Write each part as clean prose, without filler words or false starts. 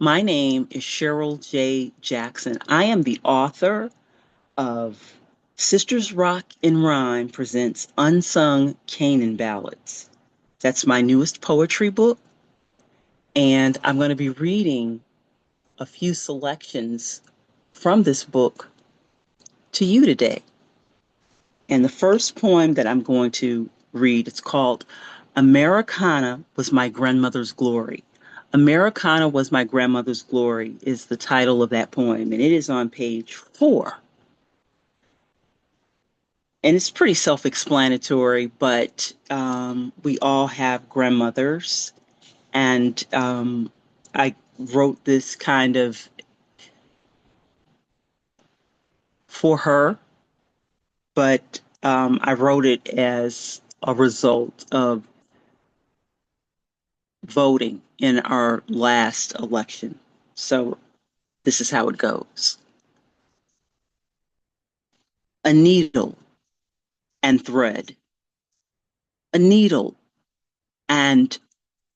My name is Chyrel J. Jackson. I am the author of Sisters Rock in Rhyme presents Unsung Canaan Ballads. That's my newest poetry book, and I'm going to be reading a few selections from this book to you today. And the first poem that I'm going to read, it's called Americana Was My Grandmother's Glory. Americana Was My Grandmother's Glory is the title of that poem, and it is on page 4. And it's pretty self-explanatory, but we all have grandmothers, and I wrote this kind of for her, but I wrote it as a result of voting in our last election. So this is how it goes. A needle and thread, a needle and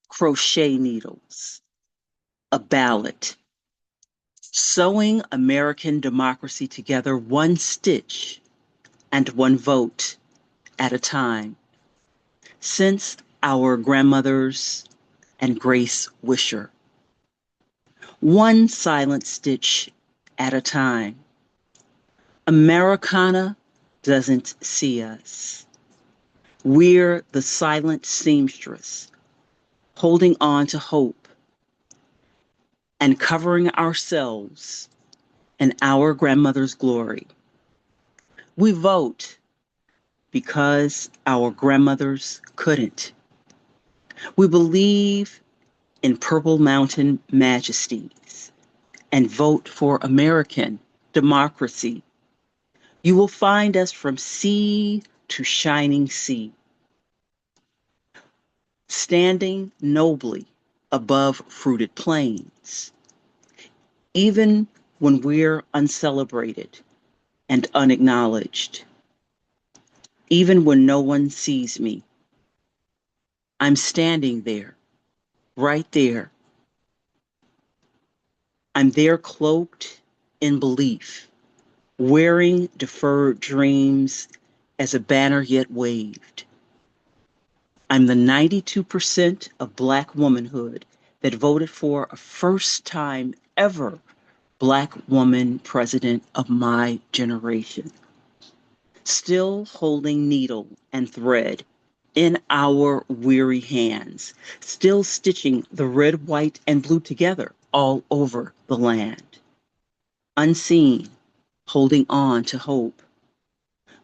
crochet needles, a ballot, sewing American democracy together one stitch and one vote at a time. Since our grandmothers and Grace Wisher, one silent stitch at a time. Americana doesn't see us. We're the silent seamstress, holding on to hope and covering ourselves in our grandmother's glory. We vote because our grandmothers couldn't. We believe in Purple Mountain majesties and vote for American democracy. You will find us from sea to shining sea, standing nobly above fruited plains, even when we're uncelebrated and unacknowledged, even when no one sees me. I'm standing there, right there. I'm there cloaked in belief, wearing deferred dreams as a banner yet waved. I'm the 92% of Black womanhood that voted for a first time ever Black woman president of my generation. Still holding needle and thread in our weary hands, still stitching the red, white, and blue together all over the land. Unseen, holding on to hope.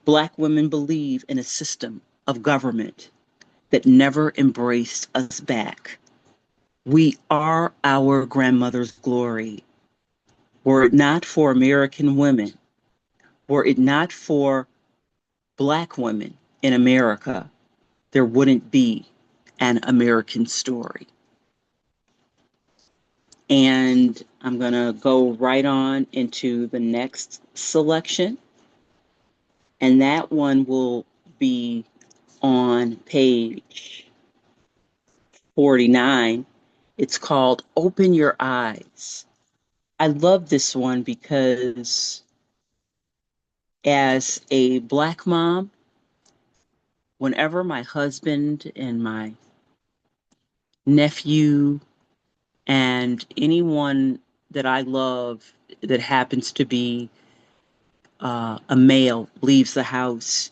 Black women believe in a system of government that never embraced us back. We are our grandmother's glory. Were it not for American women, were it not for Black women in America, there wouldn't be an American story. And I'm going to go right on into the next selection. And that one will be on page 49. It's called Open Your Eyes. I love this one because as a Black mom, whenever my husband and my nephew and anyone that I love that happens to be a male leaves the house,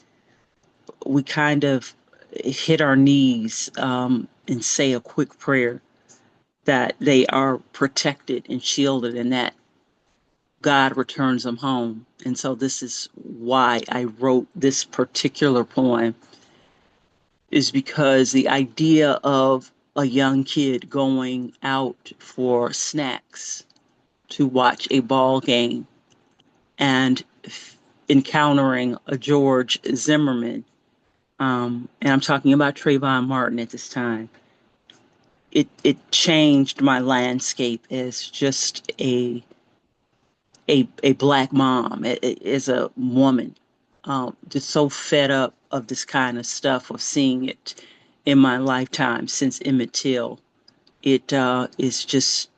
we kind of hit our knees and say a quick prayer that they are protected and shielded and that God returns them home. And so this is why I wrote this particular poem, is because the idea of a young kid going out for snacks to watch a ball game and encountering a George Zimmerman, and I'm talking about Trayvon Martin at this time, it changed my landscape as just a Black mom, as a woman, just so fed up of this kind of stuff, of seeing it in my lifetime since Emmett Till. It is just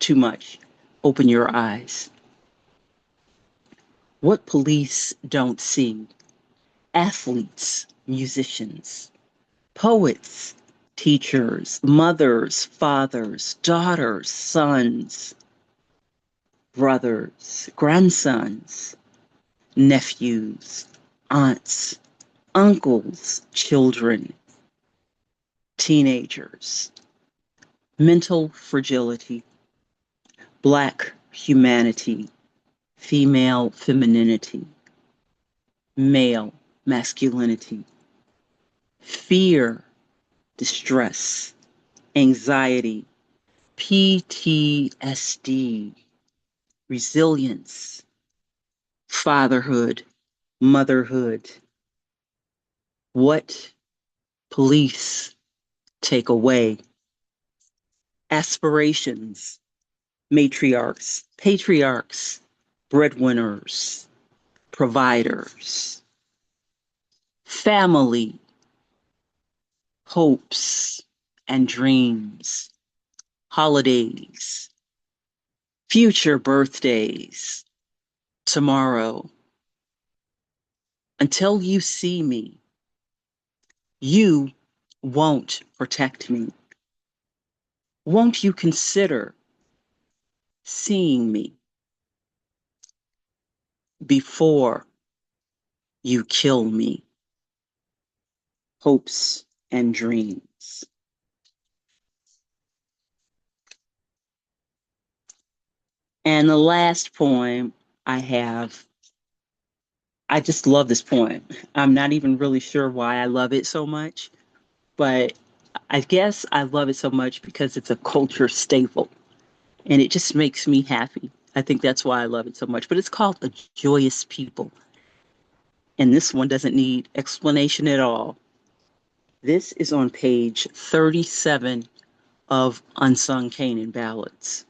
too much. Open your eyes. What police don't see: athletes, musicians, poets, teachers, mothers, fathers, daughters, sons, brothers, grandsons, nephews, aunts, uncles, children, teenagers, mental fragility, Black humanity, female femininity, male masculinity, fear, distress, anxiety, PTSD, resilience, fatherhood, motherhood. What police take away: aspirations, matriarchs, patriarchs, breadwinners, providers, family, hopes and dreams, holidays, future birthdays, tomorrow. Until you see me, you won't protect me. Won't you consider seeing me before you kill me? Hopes and dreams. And the last poem I have, I just love this poem. I'm not even really sure why I love it so much, but I guess I love it so much because it's a culture staple and it just makes me happy. I think that's why I love it so much. But it's called A Joyous People. And this one doesn't need explanation at all. This is on page 37 of Unsung Canaan Ballads,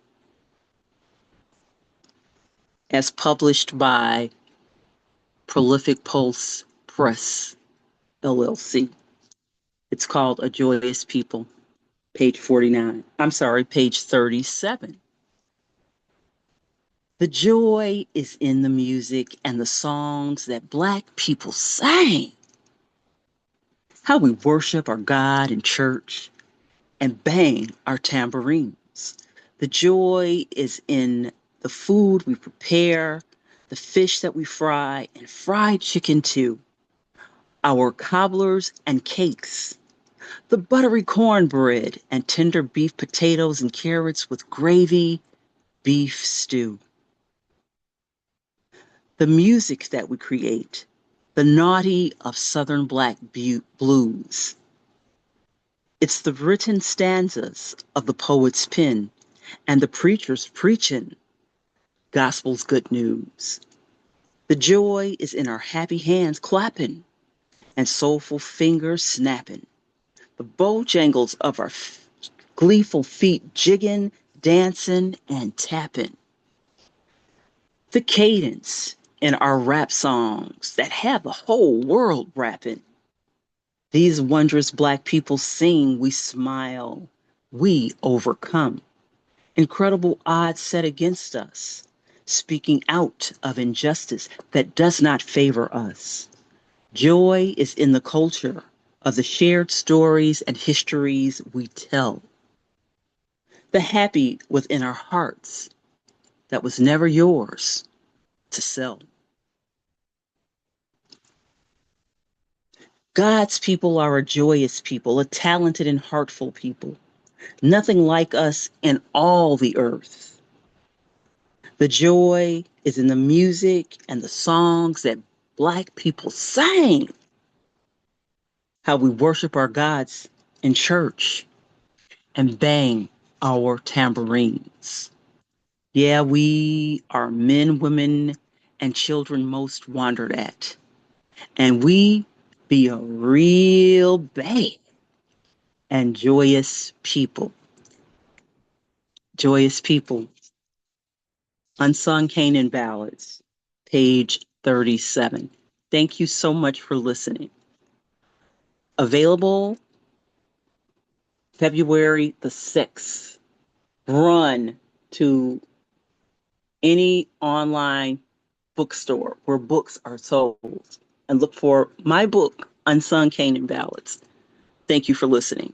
as published by Prolific Pulse Press, LLC. It's called A Joyous People, page 49. I'm sorry, page 37. The joy is in the music and the songs that Black people sang. How we worship our God in church and bang our tambourines. The joy is in the food we prepare, the fish that we fry, and fried chicken too. Our cobblers and cakes, the buttery cornbread and tender beef potatoes and carrots with gravy, beef stew. The music that we create, the naughty of Southern Black blues. It's the written stanzas of the poet's pen and the preacher's preaching gospel's good news. The joy is in our happy hands clapping and soulful fingers snapping. The bojangles of our gleeful feet jigging, dancing, and tapping. The cadence in our rap songs that have the whole world rapping. These wondrous Black people sing, we smile, we overcome. Incredible odds set against us, speaking out of injustice that does not favor us. Joy is in the culture of the shared stories and histories we tell. The happy within our hearts that was never yours to sell. God's people are a joyous people, a talented and heartful people. Nothing like us in all the earth. The joy is in the music and the songs that Black people sang. How we worship our gods in church and bang our tambourines. Yeah, we are men, women, and children most wondered at. And we be a real bad and joyous people. Joyous people. Unsung Canaan Ballads, page 37. Thank you so much for listening. Available February the 6th. Run. to any online bookstore where books are sold and look for my book, Unsung Canaan Ballads. Thank you for listening.